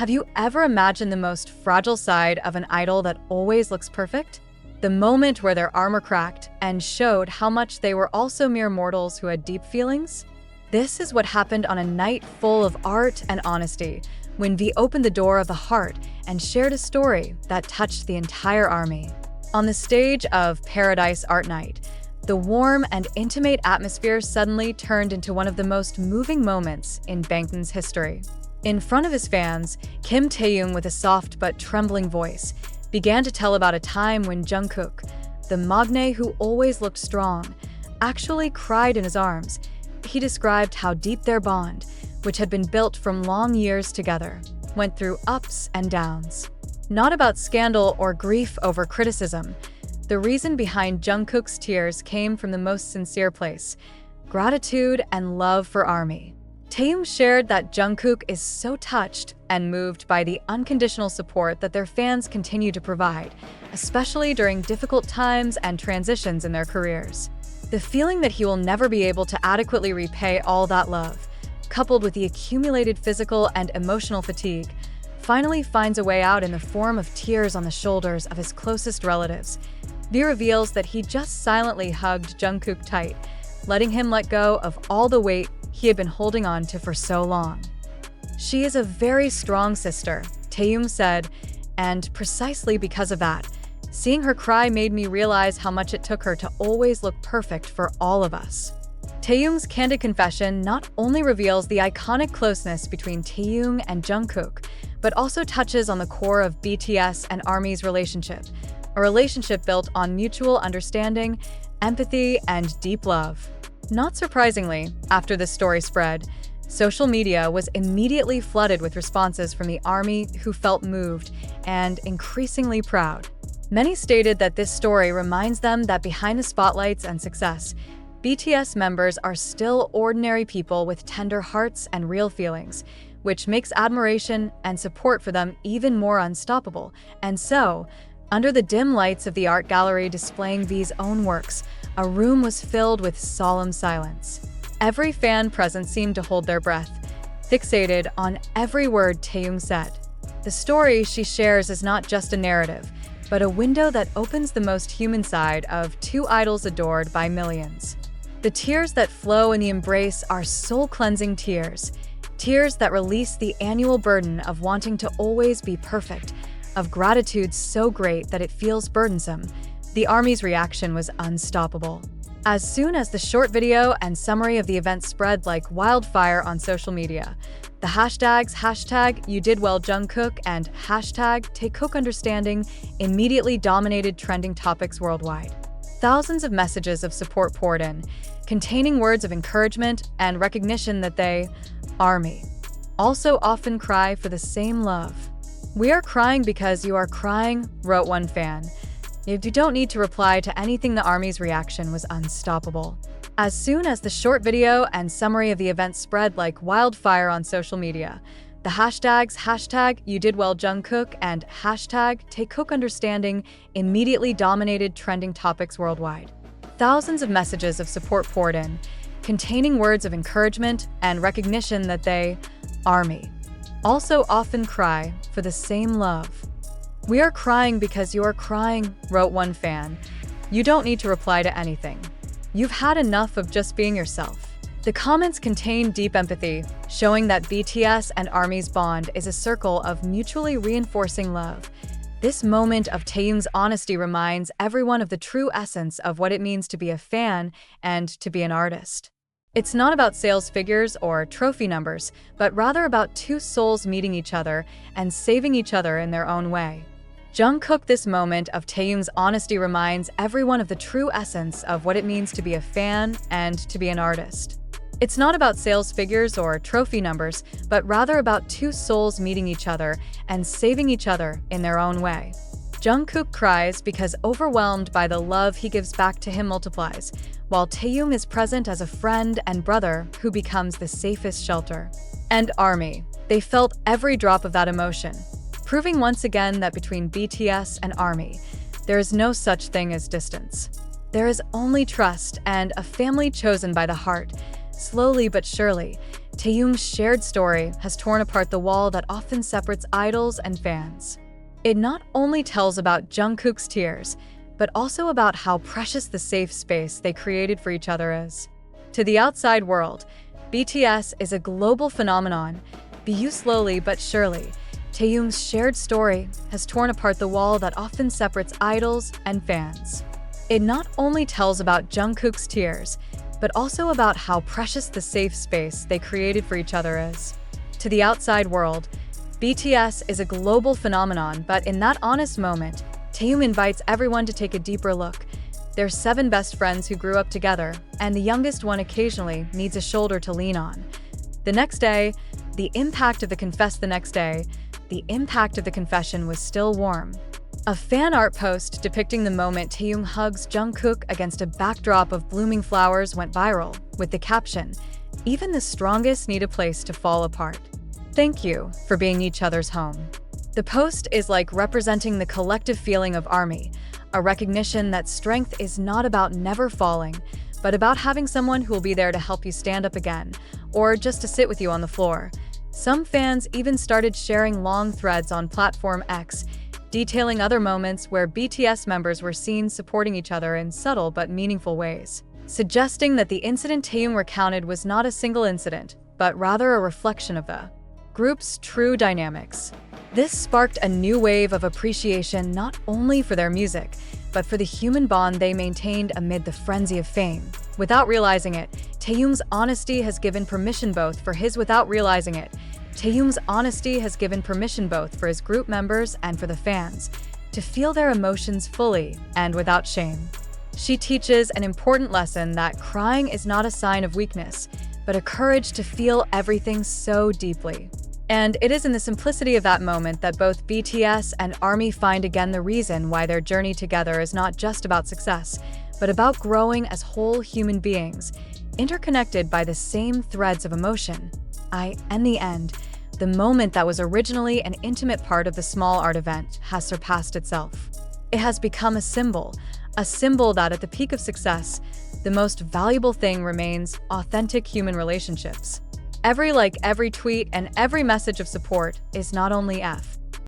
Have you ever imagined the most fragile side of an idol that always looks perfect? The moment where their armor cracked and showed how much they were also mere mortals who had deep feelings? This is what happened on a night full of art and honesty, when V opened the door of the heart and shared a story that touched the entire army. On the stage of Paradise Art Night, the warm and intimate atmosphere suddenly turned into one of the most moving moments in Bangtan's history. In front of his fans, Kim Taehyung, with a soft but trembling voice, began to tell about a time when Jungkook, the magne who always looked strong, actually cried in his arms. He described how deep their bond, which had been built from long years together, went through ups and downs. Not about scandal or grief over criticism. The reason behind Jungkook's tears came from the most sincere place: gratitude and love for ARMY. Taehyung shared that Jungkook is so touched and moved by the unconditional support that their fans continue to provide, especially during difficult times and transitions in their careers. The feeling that he will never be able to adequately repay all that love, coupled with the accumulated physical and emotional fatigue, finally finds a way out in the form of tears on the shoulders of his closest relatives. V reveals that he just silently hugged Jungkook tight, letting him let go of all the weight he had been holding on to for so long. "She is a very strong sister," Taehyung said, "and precisely because of that, seeing her cry made me realize how much it took her to always look perfect for all of us." Taehyung's candid confession not only reveals the iconic closeness between Taehyung and Jungkook, but also touches on the core of BTS and ARMY's relationship, a relationship built on mutual understanding, empathy, and deep love. Not surprisingly, after this story spread, social media was immediately flooded with responses from the ARMY who felt moved and increasingly proud. Many stated that this story reminds them that behind the spotlights and success, BTS members are still ordinary people with tender hearts and real feelings, which makes admiration and support for them even more unstoppable. And so, under the dim lights of the art gallery displaying V's own works, a room was filled with solemn silence. Every fan present seemed to hold their breath, fixated on every word Taehyung said. The story she shares is not just a narrative, but a window that opens the most human side of two idols adored by millions. The tears that flow in the embrace are soul-cleansing tears, tears that release the annual burden of wanting to always be perfect, of gratitude so great that it feels burdensome. The ARMY's reaction was unstoppable. As soon as the short video and summary of the event spread like wildfire on social media, the hashtags #YouDidWellJungkook and #TaeKookUnderstanding immediately dominated trending topics worldwide. Thousands of messages of support poured in, containing words of encouragement and recognition that they, ARMY, also often cry for the same love. "We are crying because you are crying," wrote one fan. "You don't need to reply to anything." The ARMY's reaction was unstoppable. As soon as the short video and summary of the event spread like wildfire on social media, the hashtags #YouDidWellJungkook and #TaeKookUnderstanding immediately dominated trending topics worldwide. Thousands of messages of support poured in, containing words of encouragement and recognition that they, ARMY, also often cry for the same love. "We are crying because you are crying," wrote one fan. "You don't need to reply to anything. You've had enough of just being yourself." The comments contain deep empathy, showing that BTS and ARMY's bond is a circle of mutually reinforcing love. This moment of Taehyung's honesty reminds everyone of the true essence of what it means to be a fan and to be an artist. It's not about sales figures or trophy numbers, but rather about two souls meeting each other and saving each other in their own way. Jungkook, this moment of Taehyung's honesty reminds everyone of the true essence of what it means to be a fan and to be an artist. It's not about sales figures or trophy numbers, but rather about two souls meeting each other and saving each other in their own way. Jungkook cries because overwhelmed by the love he gives back to him multiplies, while Taehyung is present as a friend and brother who becomes the safest shelter. And ARMY, they felt every drop of that emotion, proving once again that between BTS and ARMY, there is no such thing as distance. There is only trust and a family chosen by the heart, Slowly but surely, Taehyung's shared story has torn apart the wall that often separates idols and fans. It not only tells about Jungkook's tears, but also about how precious the safe space they created for each other is. To the outside world, BTS is a global phenomenon. Slowly but surely, Taehyung's shared story has torn apart the wall that often separates idols and fans. It not only tells about Jungkook's tears, but also about how precious the safe space they created for each other is. To the outside world, BTS is a global phenomenon, but in that honest moment, Taehyung invites everyone to take a deeper look. They're 7 best friends who grew up together, and the youngest one occasionally needs a shoulder to lean on. The next day, the impact of the confession was still warm. A fan art post depicting the moment Taehyung hugs Jungkook against a backdrop of blooming flowers went viral, with the caption, "Even the strongest need a place to fall apart. Thank you for being each other's home." The post is like representing the collective feeling of ARMY, a recognition that strength is not about never falling, but about having someone who will be there to help you stand up again, or just to sit with you on the floor. Some fans even started sharing long threads on platform X, detailing other moments where BTS members were seen supporting each other in subtle but meaningful ways, suggesting that the incident Taehyung recounted was not a single incident, but rather a reflection of the group's true dynamics. This sparked a new wave of appreciation not only for their music, but for the human bond they maintained amid the frenzy of fame. Without realizing it, Taehyung's honesty has given permission both for his group members and for the fans to feel their emotions fully and without shame. She teaches an important lesson that crying is not a sign of weakness, but a courage to feel everything so deeply. And it is in the simplicity of that moment that both BTS and ARMY find again the reason why their journey together is not just about success, but about growing as whole human beings, interconnected by the same threads of emotion. In the end, the moment that was originally an intimate part of the small art event has surpassed itself. It has become a symbol that at the peak of success, the most valuable thing remains authentic human relationships. Every like, every tweet, and every message of support is not only